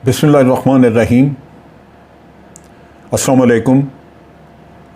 बिस्मिल्लाहिर्रहमानिर्रहीम। अस्सलाम वालेकुम।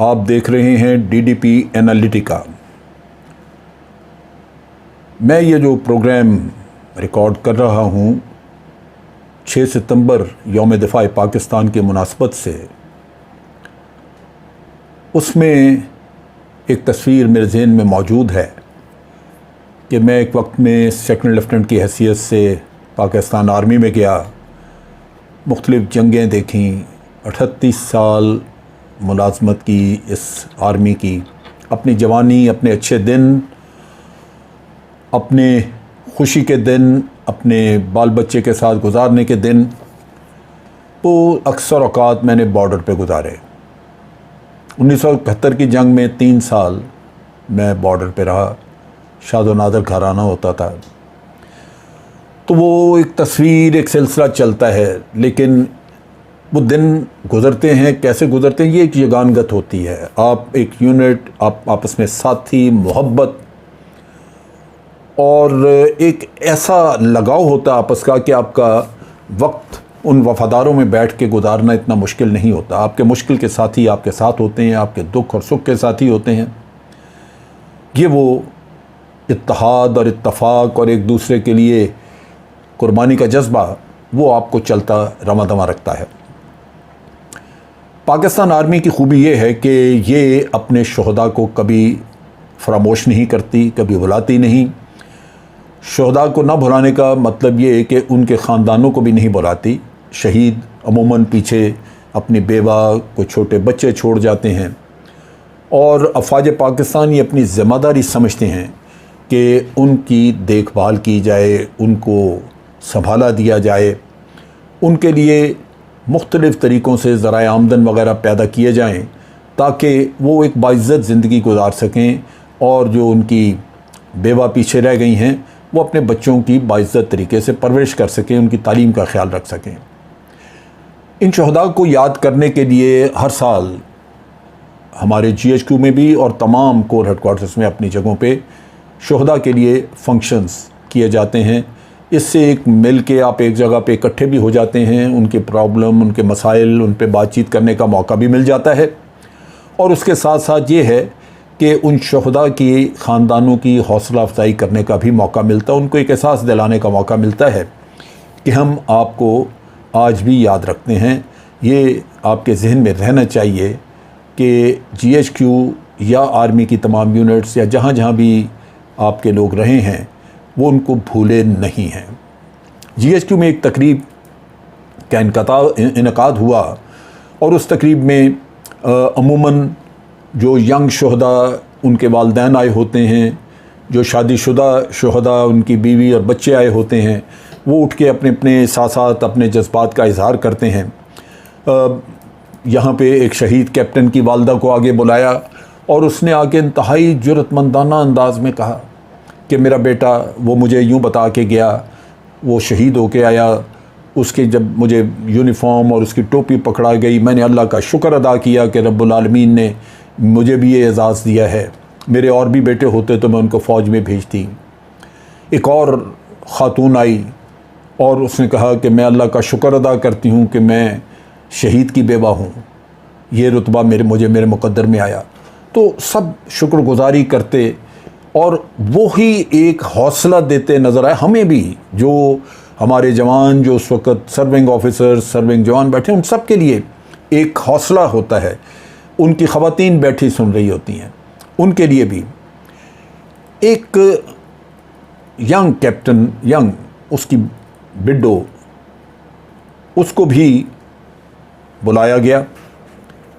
आप देख रहे हैं DDP एनालिटिका। मैं ये जो प्रोग्राम रिकॉर्ड कर रहा हूँ 6 सितंबर यौम दिफा पाकिस्तान की मुनासबत से, उसमें एक तस्वीर मेरे जहन में मौजूद है कि मैं एक वक्त में सेकंड लेफ्टिनेंट की हैसियत से पाकिस्तान आर्मी में गया, मुख्तलिफ़ जंगें देखीं, 38 साल मुलाजमत की इस आर्मी की, अपनी जवानी, अपने अच्छे दिन, अपने खुशी के दिन, अपने बाल बच्चे के साथ गुजारने के दिन, वो अक्सर औक़ात मैंने बॉर्डर पे गुजारे। 1971 की जंग में 3 साल मैं बॉर्डर पे रहा, शादो नादर घराना होता था। तो वो एक तस्वीर, एक सिलसिला चलता है, लेकिन वो दिन गुज़रते हैं, कैसे गुज़रते हैं, ये एक यगानगत होती है। आप एक यूनिट, आप आपस में साथी, मोहब्बत और एक ऐसा लगाव होता है आपस का कि आपका वक्त उन वफ़ादारों में बैठ के गुजारना इतना मुश्किल नहीं होता। आपके मुश्किल के साथी आपके साथ होते हैं, आपके दुख और सुख के साथी होते हैं। ये वो इत्तेहाद और इत्तफ़ाक़ और एक दूसरे के लिए कुर्बानी का जज्बा, वो आपको चलता रवां दवां रखता है। पाकिस्तान आर्मी की खूबी ये है कि ये अपने शोहदा को कभी फरामोश नहीं करती, कभी भुलाती नहीं। शोहदा को ना भुलाने का मतलब ये है कि उनके ख़ानदानों को भी नहीं भुलाती। शहीद अमूमन पीछे अपनी बेवा, को छोटे बच्चे छोड़ जाते हैं, और अफ़वाज पाकिस्तान ये अपनी ज़िम्मेदारी समझते हैं कि उनकी देखभाल की जाए, उनको संभाला दिया जाए, उनके लिए मुख्तलिफ़ तरीक़ों से ज़राए आमदन वग़ैरह पैदा किए जाएँ ताकि वो एक बाइज़्ज़त ज़िंदगी गुजार सकें, और जो उनकी बेवा पीछे रह गई हैं वो अपने बच्चों की बाइज़्ज़त तरीके से परवरिश कर सकें, उनकी तालीम का ख्याल रख सकें। इन शहदा को याद करने के लिए हर साल हमारे GHQ में भी और तमाम कोर हेडक्वार्टर्स में अपनी जगहों पे शहदा के लिए फंक्शंस किए जाते हैं। इससे एक मिल के आप एक जगह पे इकट्ठे भी हो जाते हैं, उनके प्रॉब्लम, उनके मसाइल, उन पे बातचीत करने का मौका भी मिल जाता है, और उसके साथ साथ ये है कि उन शहदा की ख़ानदानों की हौसला अफजाई करने का भी मौका मिलता है, उनको एक एहसास दिलाने का मौका मिलता है कि हम आपको आज भी याद रखते हैं। ये आपके जहन में रहना चाहिए कि GHQ या आर्मी की तमाम यूनिट्स या जहाँ जहाँ भी आपके लोग रहे हैं वो उनको भूले नहीं हैं। GHQ में एक तकरीब का इनकाद हुआ, और उस तकरीब में अमूमन जो यंग शहदा, उनके वालिदैन आए होते हैं, जो शादीशुदा शहदा, उनकी बीवी और बच्चे आए होते हैं, वो उठ के अपने अपने साथ साथ अपने जज्बात का इजहार करते हैं। यहाँ पे एक शहीद कैप्टन की वालदा को आगे बुलाया, और उसने आके इंतहाई जुर्रतमंदाना अंदाज में कहा कि मेरा बेटा वो मुझे यूँ बता के गया, वो शहीद होके आया, उसके जब मुझे यूनिफॉर्म और उसकी टोपी पकड़ा गई, मैंने अल्लाह का शुक्र अदा किया कि रब्बुल आलमीन ने मुझे भी ये एजाज़ दिया है। मेरे और भी बेटे होते तो मैं उनको फ़ौज में भेजती। एक और ख़ातून आई और उसने कहा कि मैं अल्लाह का शुक्र अदा करती हूँ कि मैं शहीद की बेवा हूँ, ये रुतबा मुझे मेरे मुक़द्दर में आया। तो सब शुक्रगुज़ारी करते, और वो ही एक हौसला देते नज़र आए हमें भी, जो हमारे जवान, जो उस वक़्त सर्विंग ऑफिसर्स, सर्विंग जवान बैठे, उन सब के लिए एक हौसला होता है। उनकी ख़वातीन बैठी सुन रही होती हैं, उनके लिए भी एक यंग कैप्टन, यंग उसकी बिड्डो, उसको भी बुलाया गया।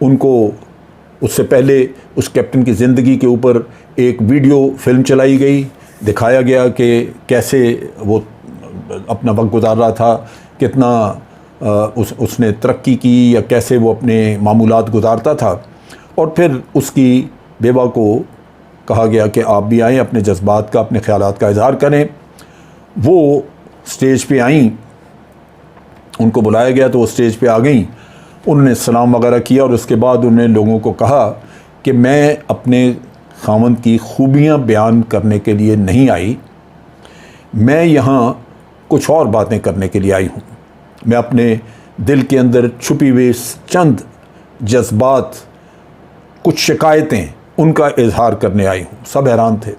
उनको उससे पहले उस कैप्टन की ज़िंदगी के ऊपर एक वीडियो फिल्म चलाई गई, दिखाया गया कि कैसे वो अपना वक्त गुजार रहा था, कितना उसने तरक्की की, या कैसे वो अपने मामूलात गुजारता था। और फिर उसकी बेवा को कहा गया कि आप भी आएँ, अपने जज्बात का, अपने ख़यालात का इज़हार करें। वो स्टेज पे आईं, उनको बुलाया गया तो वो स्टेज पे आ गईं, उन्होंने सलाम वगैरह किया, और उसके बाद उन्होंने लोगों को कहा कि मैं अपने ख़ावंद की खूबियाँ बयान करने के लिए नहीं आई, मैं यहाँ कुछ और बातें करने के लिए आई हूँ। मैं अपने दिल के अंदर छुपी हुई चंद जज्बात, कुछ शिकायतें, उनका इजहार करने आई हूँ। सब हैरान थे।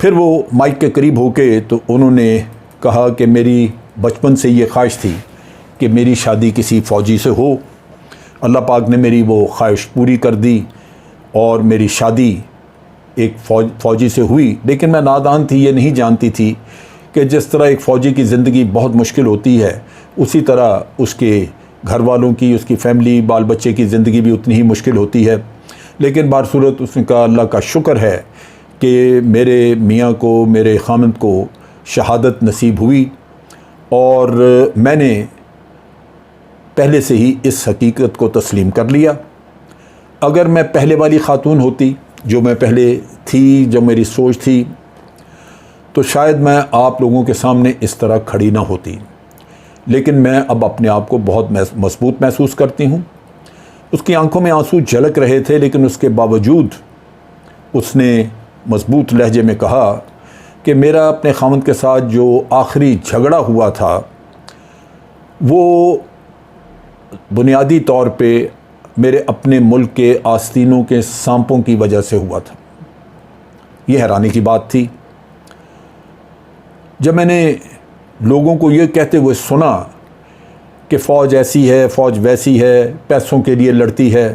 फिर वो माइक के करीब होके तो उन्होंने कहा कि मेरी बचपन से ये ख्वाहिश थी कि मेरी शादी किसी फ़ौजी से हो। अल्लाह पाक ने मेरी वो ख्वाहिश पूरी कर दी और मेरी शादी एक फ़ौजी से हुई। लेकिन मैं नादान थी, ये नहीं जानती थी कि जिस तरह एक फ़ौजी की ज़िंदगी बहुत मुश्किल होती है, उसी तरह उसके घर वालों की, उसकी फ़ैमिली, बाल बच्चे की ज़िंदगी भी उतनी ही मुश्किल होती है। लेकिन बारसूरत उसने कहा अल्लाह का शुक्र है कि मेरे मियाँ को, मेरे खामद को शहादत नसीब हुई और मैंने पहले से ही इस हकीकत को तस्लीम कर लिया। अगर मैं पहले वाली ख़ातून होती, जो मैं पहले थी, जो मेरी सोच थी, तो शायद मैं आप लोगों के सामने इस तरह खड़ी ना होती। लेकिन मैं अब अपने आप को बहुत मजबूत महसूस करती हूँ। उसकी आंखों में आंसू झलक रहे थे, लेकिन उसके बावजूद उसने मजबूत लहजे में कहा कि मेरा अपने खामद के साथ जो आखिरी झगड़ा हुआ था वो बुनियादी तौर पे मेरे अपने मुल्क के आस्तीनों के सांपों की वजह से हुआ था। ये हैरानी की बात थी। जब मैंने लोगों को ये कहते हुए सुना कि फ़ौज ऐसी है, फ़ौज वैसी है, पैसों के लिए लड़ती है,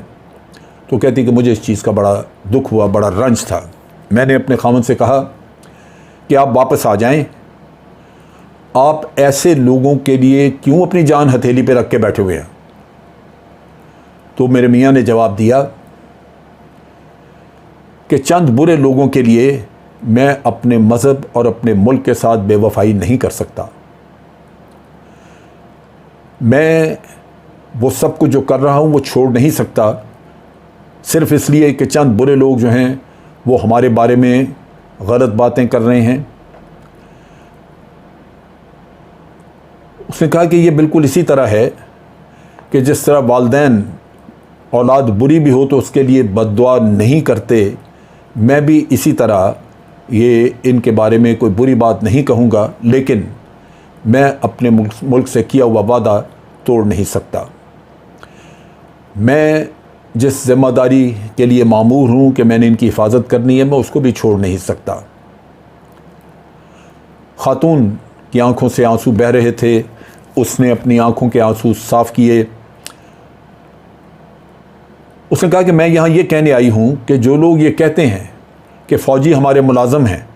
तो कहती कि मुझे इस चीज़ का बड़ा दुख हुआ, बड़ा रंज था। मैंने अपने खामद से कहा कि आप वापस आ जाएं। आप ऐसे लोगों के लिए क्यों अपनी जान हथेली पे रख के बैठे हुए हैं? तो मेरे मियाँ ने जवाब दिया कि चंद बुरे लोगों के लिए मैं अपने मज़हब और अपने मुल्क के साथ बेवफाई नहीं कर सकता। मैं वो सब कुछ जो कर रहा हूँ वो छोड़ नहीं सकता, सिर्फ इसलिए कि चंद बुरे लोग जो हैं वो हमारे बारे में गलत बातें कर रहे हैं। उसने कहा कि ये बिल्कुल इसी तरह है कि जिस तरह वालिदैन औलाद बुरी भी हो तो उसके लिए बद्दुआ नहीं करते, मैं भी इसी तरह ये इनके बारे में कोई बुरी बात नहीं कहूँगा, लेकिन मैं अपने मुल्क से किया हुआ वादा तोड़ नहीं सकता। मैं जिस ज़िम्मेदारी के लिए मामूर हूँ कि मैंने इनकी हिफाजत करनी है, मैं उसको भी छोड़ नहीं सकता। खातून की आंखों से आंसू बह रहे थे। उसने अपनी आंखों के आंसू साफ़ किए। उसने कहा कि मैं यहाँ ये कहने आई हूँ कि जो लोग ये कहते हैं कि फ़ौजी हमारे मुलाज़म हैं,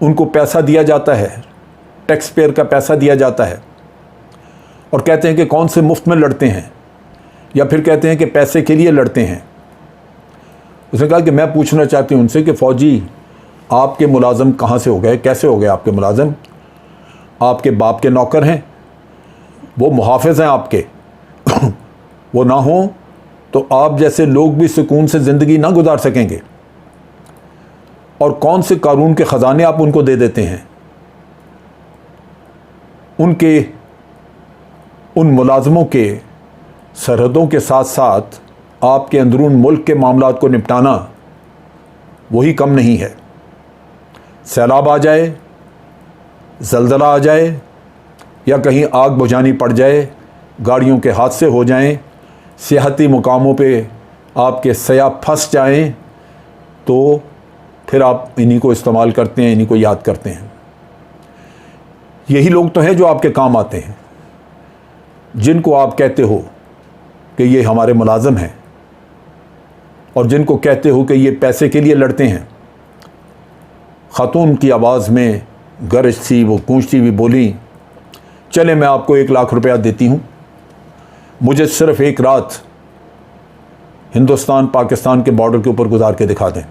उनको पैसा दिया जाता है, टैक्स पेयर का पैसा दिया जाता है, और कहते हैं कि कौन से मुफ्त में लड़ते हैं, या फिर कहते हैं कि पैसे के लिए लड़ते हैं। उसने कहा कि मैं पूछना चाहती हूँ उनसे कि फ़ौजी आपके मुलाज़म कहाँ से हो गए, कैसे हो गए आपके मुलाज़म? आपके बाप के नौकर हैं, वो मुहाफ़िज़ हैं आपके। वो ना हो तो आप जैसे लोग भी सुकून से ज़िंदगी ना गुजार सकेंगे। और कौन से कानून के ख़जाने आप उनको दे देते हैं? उनके उन मुलाज़मों के सरहदों के साथ साथ आपके अंदरून मुल्क के मामलात को निपटाना वही कम नहीं है। सैलाब आ जाए, ज़लज़ला आ जाए, या कहीं आग बुझानी पड़ जाए, गाड़ियों के हादसे हो जाएं, सियाहती मुकामों पे आपके सयाह फंस जाएं, तो फिर आप इन्हीं को इस्तेमाल करते हैं, इन्हीं को याद करते हैं। यही लोग तो हैं जो आपके काम आते हैं, जिनको आप कहते हो कि ये हमारे मुलाज़म हैं, और जिनको कहते हो कि ये पैसे के लिए लड़ते हैं। खातून की आवाज़ में गरज थी, वो गूंजती हुई बोली, चले मैं आपको 1 लाख रुपया देती हूँ, मुझे सिर्फ एक रात हिंदुस्तान पाकिस्तान के बॉर्डर के ऊपर गुजार के दिखा दें,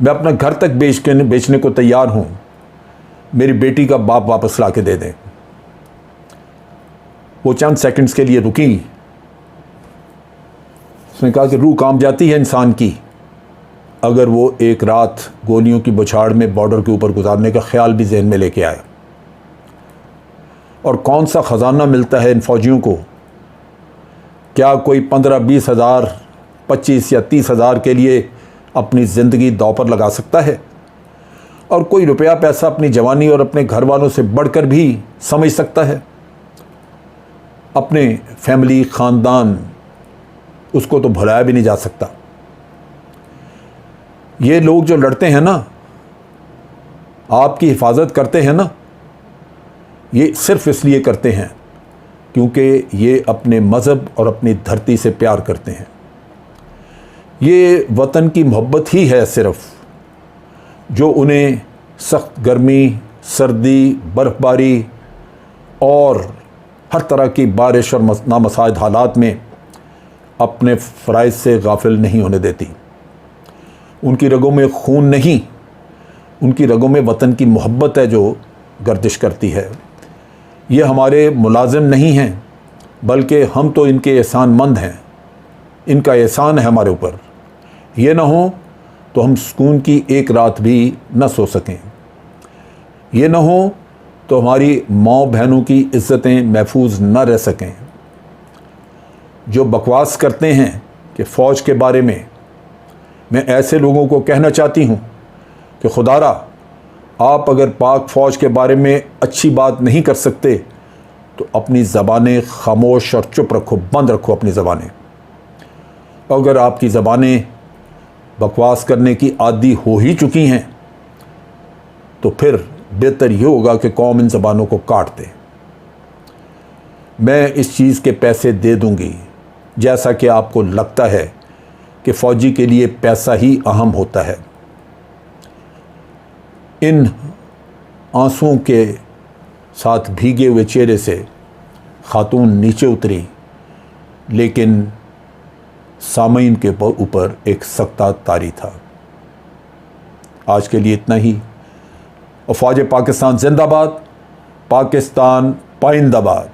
मैं अपना घर तक बेचने को तैयार हूँ, मेरी बेटी का बाप वापस ला के दे दें। वो चंद सेकंड्स के लिए रुकी। उसने कहा कि रूह कांप जाती है इंसान की अगर वो एक रात गोलियों की बौछार में बॉर्डर के ऊपर गुजारने का ख्याल भी जहन में लेके आए। और कौन सा ख़जाना मिलता है इन फ़ौजियों को? क्या कोई 15-20 हज़ार, 25 या 30 हज़ार के लिए अपनी ज़िंदगी दांव पर लगा सकता है? और कोई रुपया पैसा अपनी जवानी और अपने घर वालों से बढ़कर भी समझ सकता है? अपने फैमिली, ख़ानदान, उसको तो भुलाया भी नहीं जा सकता। ये लोग जो लड़ते हैं ना, आपकी हिफाजत करते हैं ना, ये सिर्फ इसलिए करते हैं क्योंकि ये अपने मज़हब और अपनी धरती से प्यार करते हैं। ये वतन की मोहब्बत ही है सिर्फ जो उन्हें सख्त गर्मी, सर्दी, बर्फ़बारी और हर तरह की बारिश और नामसाइद हालात में अपने फ़राइज़ से गाफिल नहीं होने देती। उनकी रगों में खून नहीं, उनकी रगों में वतन की मोहब्बत है जो गर्दिश करती है। ये हमारे मुलाजिम नहीं हैं, बल्कि हम तो इनके एहसानमंद हैं। इनका एहसान है हमारे ऊपर। ये ना हो तो हम सुकून की एक रात भी न सो सकें। ये ना हो तो हमारी माँ बहनों की इज़्ज़तें महफूज न रह सकें। जो बकवास करते हैं कि फ़ौज के बारे में, मैं ऐसे लोगों को कहना चाहती हूँ कि खुदारा, आप अगर पाक फ़ौज के बारे में अच्छी बात नहीं कर सकते तो अपनी ज़बानें खामोश और चुप रखो, बंद रखो अपनी ज़बानें। अगर आपकी ज़बानें बकवास करने की आदी हो ही चुकी हैं तो फिर बेहतर ये होगा कि कौम इन ज़बानों को काट दे। मैं इस चीज़ के पैसे दे दूंगी जैसा कि आपको लगता है कि फ़ौजी के लिए पैसा ही अहम होता है। इन आंसुओं के साथ भीगे हुए चेहरे से खातून नीचे उतरी, लेकिन सामईन के ऊपर एक सख्ता तारी था। आज के लिए इतना ही। फ़ौज पाकिस्तान जिंदाबाद, पाकिस्तान पाइंदाबाद।